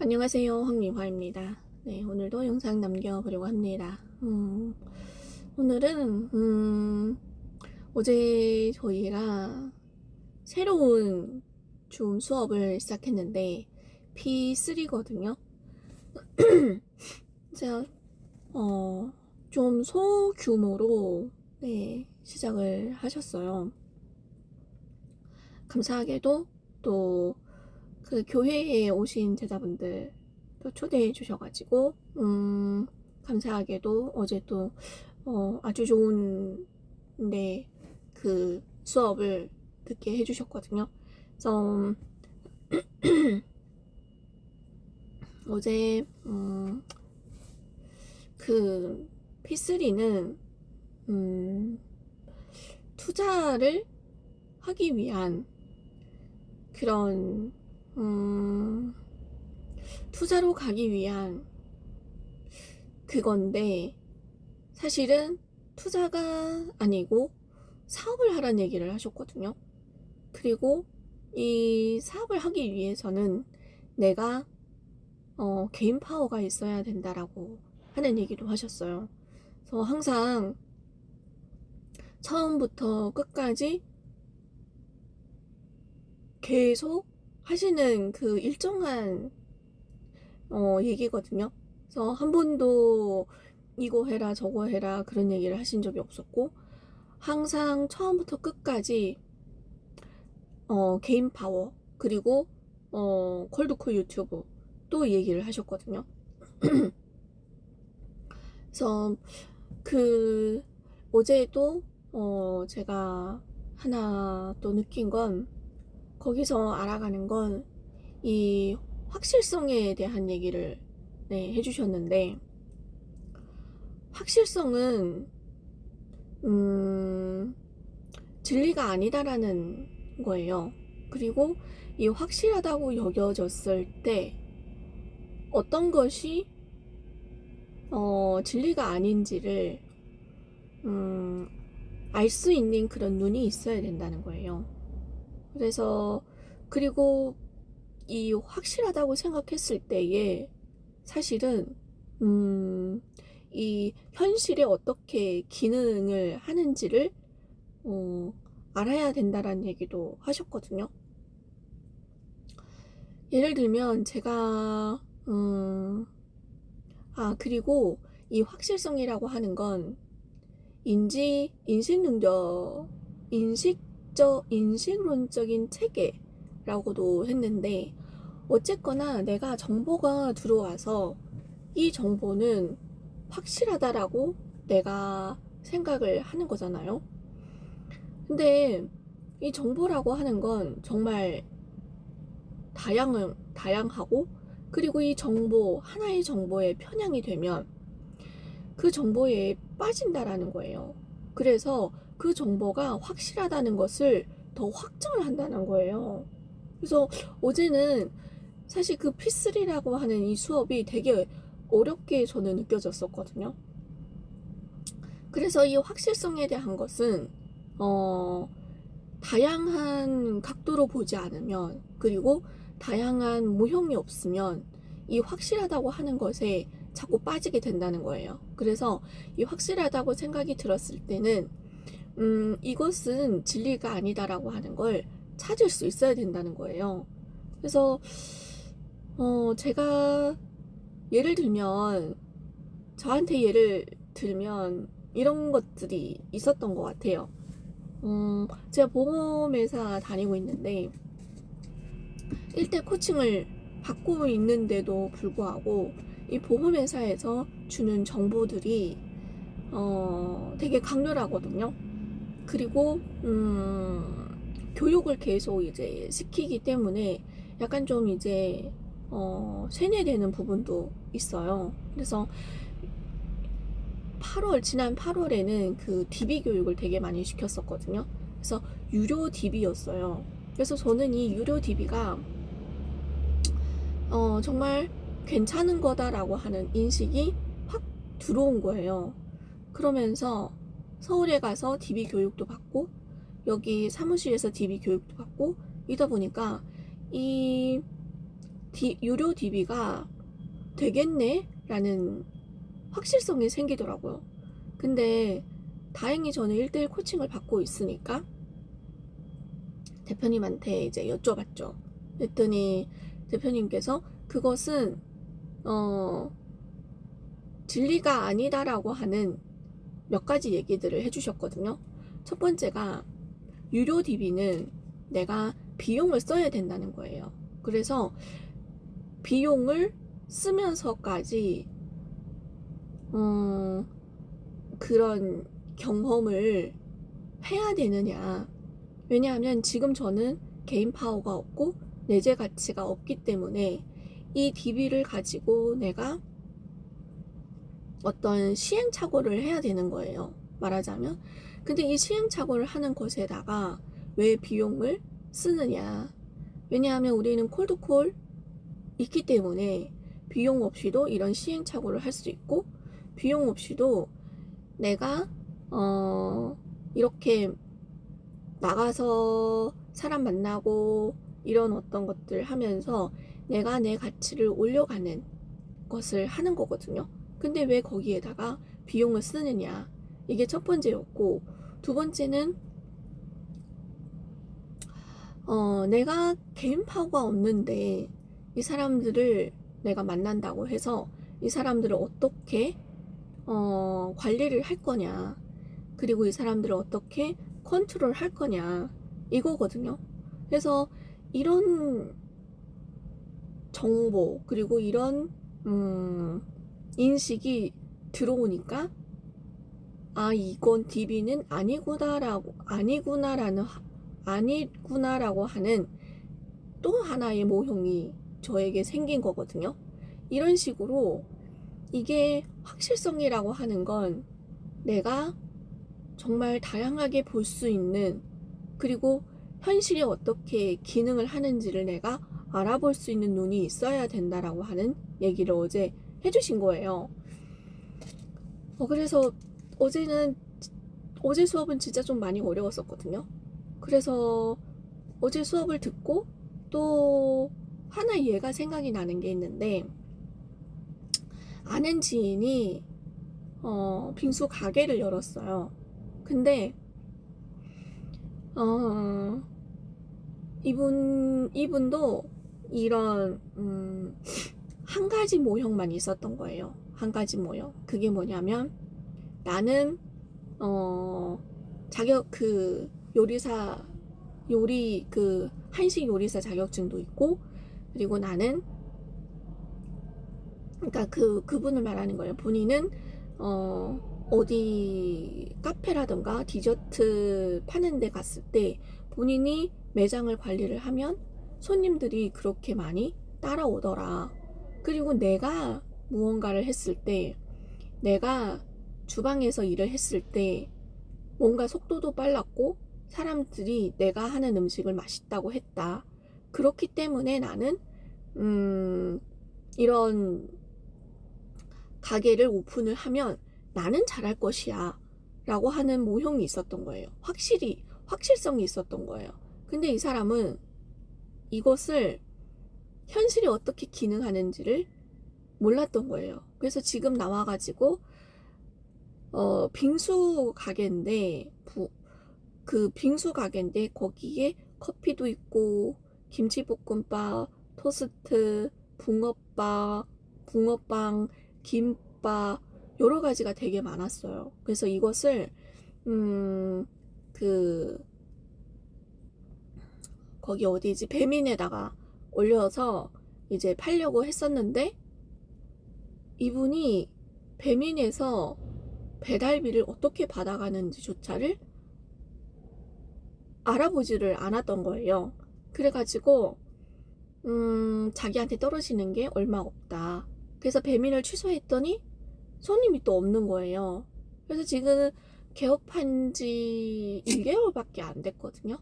안녕하세요. 황미화입니다. 네, 오늘도 영상 남겨보려고 합니다. 오늘은, 어제 저희가 새로운 줌 수업을 시작했는데, P3거든요. 제가, 좀 소규모로, 네, 시작을 하셨어요. 감사하게도 또 그 교회에 오신 제자분들 또 초대해 주셔가지고 감사하게도 어제 또 아주 좋은 그 수업을 듣게 해주셨거든요. 그래서 어제 그 P3는 투자를 하기 위한 그런 투자로 가기 위한 그건데 사실은 투자가 아니고 사업을 하라는 얘기를 하셨거든요. 그리고 이 사업을 하기 위해서는 내가 개인 파워가 있어야 된다라고 하는 얘기도 하셨어요. 그래서 항상 처음부터 끝까지 계속 하시는 그 일정한 얘기거든요. 그래서 한 번도 이거 해라 저거 해라 그런 얘기를 하신 적이 없었고 항상 처음부터 끝까지 개인 파워 그리고 콜드콜 유튜브 또 얘기를 하셨거든요. 그래서 그 어제도 제가 하나 또 느낀 건 거기서 알아가는 건 이 확실성에 대한 얘기를 해주셨는데 확실성은 진리가 아니다라는 거예요. 그리고 이 확실하다고 여겨졌을 때 어떤 것이 진리가 아닌지를 알 수 있는 그런 눈이 있어야 된다는 거예요. 그래서 그리고 이 확실하다고 생각했을 때에 사실은 이 현실에 어떻게 기능을 하는지를 알아야 된다라는 얘기도 하셨거든요. 예를 들면 제가 그리고 이 확실성이라고 하는 건 인식론적인 체계라고도 했는데 어쨌거나 내가 정보가 들어와서 이 정보는 확실하다라고 내가 생각을 하는 거잖아요. 근데 이 정보라고 하는 건 정말 다양하고 그리고 이 정보 하나의 정보에 편향이 되면 그 정보에 빠진다라는 거예요. 그래서 그 정보가 확실하다는 것을 더 확정을 한다는 거예요. 그래서 어제는 사실 그 P3라고 하는 이 수업이 되게 어렵게 저는 느껴졌었거든요. 그래서 이 확실성에 대한 것은 다양한 각도로 보지 않으면 그리고 다양한 모형이 없으면 이 확실하다고 하는 것에 자꾸 빠지게 된다는 거예요. 그래서 이 확실하다고 생각이 들었을 때는 이것은 진리가 아니다라고 하는 걸 찾을 수 있어야 된다는 거예요. 그래서 제가 예를 들면 저한테 예를 들면 이런 것들이 있었던 것 같아요. 제가 보험회사 다니고 있는데 1대 코칭을 받고 있는데도 불구하고 이 보험회사에서 주는 정보들이 되게 강렬하거든요. 그리고 교육을 계속 이제 시키기 때문에 약간 좀 이제 세뇌되는 부분도 있어요. 그래서 지난 8월에는 그 DB 교육을 되게 많이 시켰었거든요. 그래서 유료 DB였어요. 그래서 저는 이 유료 DB가 정말 괜찮은 거다라고 하는 인식이 확 들어온 거예요. 그러면서 서울에 가서 DB 교육도 받고 여기 사무실에서 DB 교육도 받고 이다 보니까 이 유료 DB가 되겠네? 라는 확실성이 생기더라고요. 근데 다행히 저는 1대1 코칭을 받고 있으니까 대표님한테 이제 여쭤봤죠. 그랬더니 대표님께서 그것은 진리가 아니다라고 하는 몇 가지 얘기들을 해주셨거든요. 첫 번째가 유료 DB는 내가 비용을 써야 된다는 거예요. 그래서 비용을 쓰면서까지 그런 경험을 해야 되느냐. 왜냐하면 지금 저는 개인 파워가 없고 내재 가치가 없기 때문에 이 DB를 가지고 내가 어떤 시행착오를 해야 되는 거예요. 말하자면. 근데 이 시행착오를 하는 것에다가 왜 비용을 쓰느냐. 왜냐하면 우리는 콜드콜 있기 때문에 비용 없이도 이런 시행착오를 할 수 있고 비용 없이도 내가 이렇게 나가서 사람 만나고 이런 어떤 것들 하면서 내가 내 가치를 올려가는 것을 하는 거거든요. 근데 왜 거기에다가 비용을 쓰느냐. 이게 첫 번째였고, 두 번째는 내가 개인 파워가 없는데 이 사람들을 내가 만난다고 해서 이 사람들을 어떻게 관리를 할 거냐, 그리고 이 사람들을 어떻게 컨트롤 할 거냐, 이거거든요. 그래서 이런 정보, 그리고 이런 인식이 들어오니까 아, 이건 DB는 아니구나라고 하는 또 하나의 모형이 저에게 생긴 거거든요. 이런 식으로 이게 확실성이라고 하는 건 내가 정말 다양하게 볼 수 있는, 그리고 현실에 어떻게 기능을 하는지를 내가 알아볼 수 있는 눈이 있어야 된다라고 하는 얘기를 어제 해주신 거예요. 그래서 어제 수업은 진짜 좀 많이 어려웠었거든요. 그래서 어제 수업을 듣고 또 하나 예가 생각이 나는 게 있는데, 아는 지인이 빙수 가게를 열었어요. 근데 이분도 이런 한 가지 모형만 있었던 거예요. 한 가지 모형. 그게 뭐냐면, 나는 한식 요리사 자격증도 있고, 그리고 나는, 그러니까 그분을 말하는 거예요. 본인은 어디 카페라든가 디저트 파는 데 갔을 때 본인이 매장을 관리를 하면 손님들이 그렇게 많이 따라오더라. 그리고 내가 무언가를 했을 때, 내가 주방에서 일을 했을 때 뭔가 속도도 빨랐고 사람들이 내가 하는 음식을 맛있다고 했다. 그렇기 때문에 나는 이런 가게를 오픈을 하면 나는 잘할 것이야 라고 하는 모형이 있었던 거예요. 확실성이 있었던 거예요. 근데 이 사람은 이것을 현실이 어떻게 기능하는지를 몰랐던 거예요. 그래서 지금 나와가지고 빙수 가게인데 그 빙수 가게인데 거기에 커피도 있고 김치볶음밥, 토스트, 붕어빵, 김밥 여러 가지가 되게 많았어요. 그래서 이것을 거기 어디지, 배민에다가 올려서 이제 팔려고 했었는데, 이분이 배민에서 배달비를 어떻게 받아가는지조차를 알아보지를 않았던 거예요. 그래가지고 자기한테 떨어지는 게 얼마 없다. 그래서 배민을 취소했더니 손님이 또 없는 거예요. 그래서 지금 개업한 지 1개월밖에 안 됐거든요.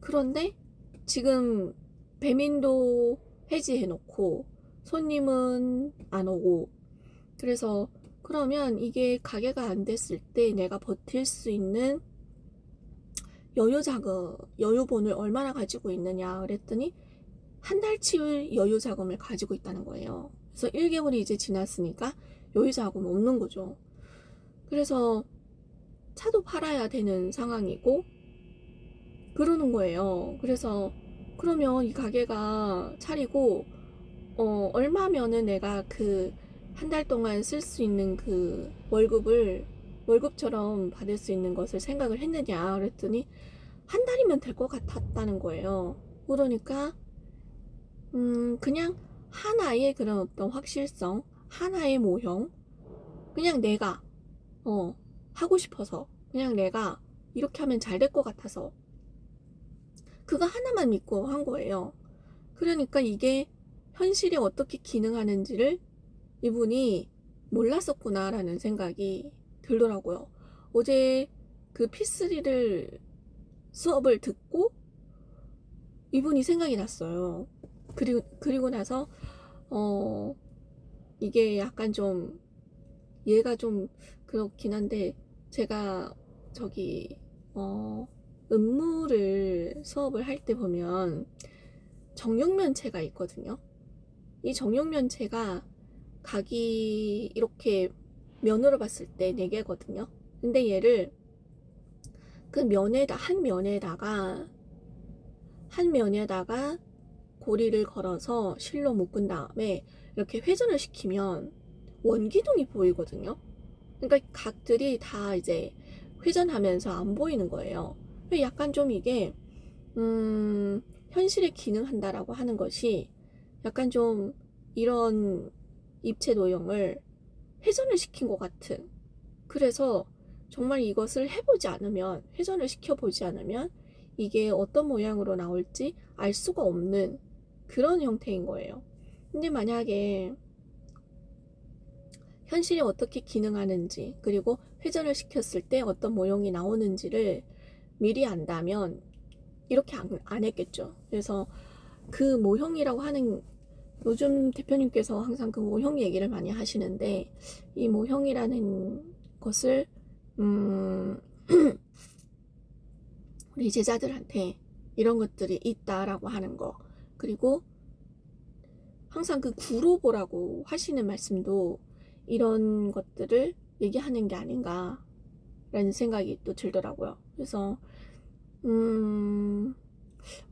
그런데 지금 배민도 해지해놓고 손님은 안 오고, 그래서 그러면 이게 가게가 안 됐을 때 내가 버틸 수 있는 여유본을 얼마나 가지고 있느냐 그랬더니 한 달치의 여유 자금을 가지고 있다는 거예요. 그래서 1개월이 이제 지났으니까 여유 자금 없는 거죠. 그래서 차도 팔아야 되는 상황이고 그러는 거예요. 그래서 그러면 이 가게가 차리고 얼마면은 내가 그 한 달 동안 쓸 수 있는 그 월급을 월급처럼 받을 수 있는 것을 생각을 했느냐 그랬더니 한 달이면 될 것 같았다는 거예요. 그러니까 그냥 하나의 그런 어떤 확실성, 하나의 모형, 그냥 내가 하고 싶어서, 그냥 내가 이렇게 하면 잘 될 것 같아서 그거 하나만 믿고 한 거예요. 그러니까 이게 현실에 어떻게 기능하는지를 이분이 몰랐었구나라는 생각이 들더라고요. 어제 그 P3를 수업을 듣고 이분이 생각이 났어요. 그리고 나서 이게 약간 좀 얘가 좀 그렇긴 한데 제가 저기 음무를 수업을 할 때 보면 정육면체가 있거든요. 이 정육면체가 각이 이렇게 면으로 봤을 때 4개거든요. 근데 얘를 그 한 면에다가 고리를 걸어서 실로 묶은 다음에 이렇게 회전을 시키면 원기둥이 보이거든요. 그러니까 각들이 다 이제 회전하면서 안 보이는 거예요. 약간 좀 이게 현실에 기능한다라고 하는 것이 약간 좀 이런 입체 도형을 회전을 시킨 것 같은, 그래서 정말 이것을 해보지 않으면, 회전을 시켜보지 않으면 이게 어떤 모양으로 나올지 알 수가 없는 그런 형태인 거예요. 근데 만약에 현실이 어떻게 기능하는지, 그리고 회전을 시켰을 때 어떤 모형이 나오는지를 미리 안다면 이렇게 안 했겠죠. 그래서 그 모형이라고 하는, 요즘 대표님께서 항상 그 모형 얘기를 많이 하시는데, 이 모형이라는 것을 우리 제자들한테 이런 것들이 있다라고 하는 거, 그리고 항상 그 구로보라고 하시는 말씀도 이런 것들을 얘기하는 게 아닌가라는 생각이 또 들더라고요. 그래서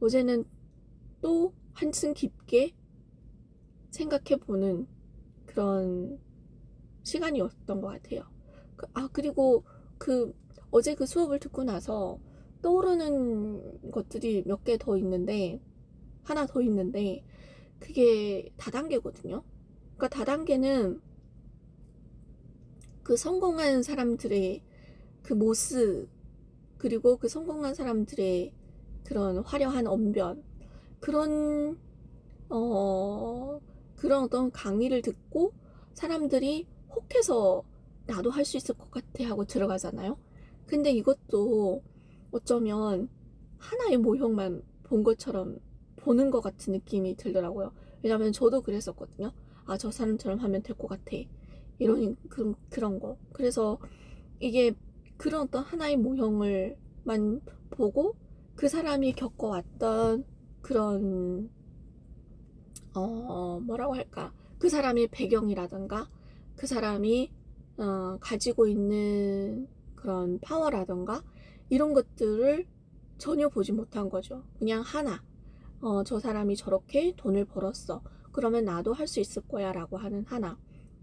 어제는 또 한층 깊게 생각해보는 그런 시간이었던 것 같아요. 그리고 어제 그 수업을 듣고 나서 떠오르는 것들이 몇 개 더 있는데, 하나 더 있는데, 그게 다단계거든요. 그러니까 다단계는 그 성공한 사람들의 그 모습, 그리고 그 성공한 사람들의 그런 화려한 언변, 그런 그런 어떤 강의를 듣고 사람들이 혹해서 나도 할 수 있을 것 같아 하고 들어가잖아요. 근데 이것도 어쩌면 하나의 모형만 본 것처럼 보는 것 같은 느낌이 들더라고요. 왜냐면 저도 그랬었거든요. 저 사람처럼 하면 될 것 같아. 이런 그런 거. 그래서 이게 그런 어떤 하나의 모형을만 보고 그 사람이 겪어왔던 그런 뭐라고 할까, 그 사람의 배경이라든가 그 사람이 가지고 있는 그런 파워라든가 이런 것들을 전혀 보지 못한 거죠. 그냥 하나, 저 사람이 저렇게 돈을 벌었어, 그러면 나도 할 수 있을 거야 라고 하는 하나.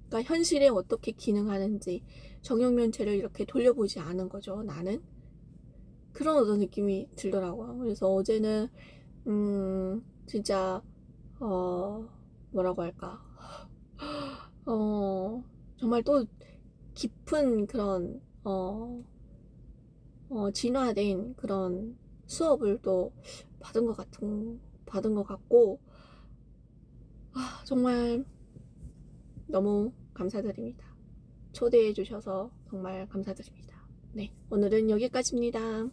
그러니까 현실에 어떻게 기능하는지 정육면체를 이렇게 돌려보지 않은 거죠. 나는 그런 어떤 느낌이 들더라고요. 그래서 어제는 진짜 뭐라고 할까, 정말 또 깊은 그런 진화된 그런 수업을 또 받은 것 같고, 정말 너무 감사드립니다. 초대해 주셔서 정말 감사드립니다. 네, 오늘은 여기까지입니다.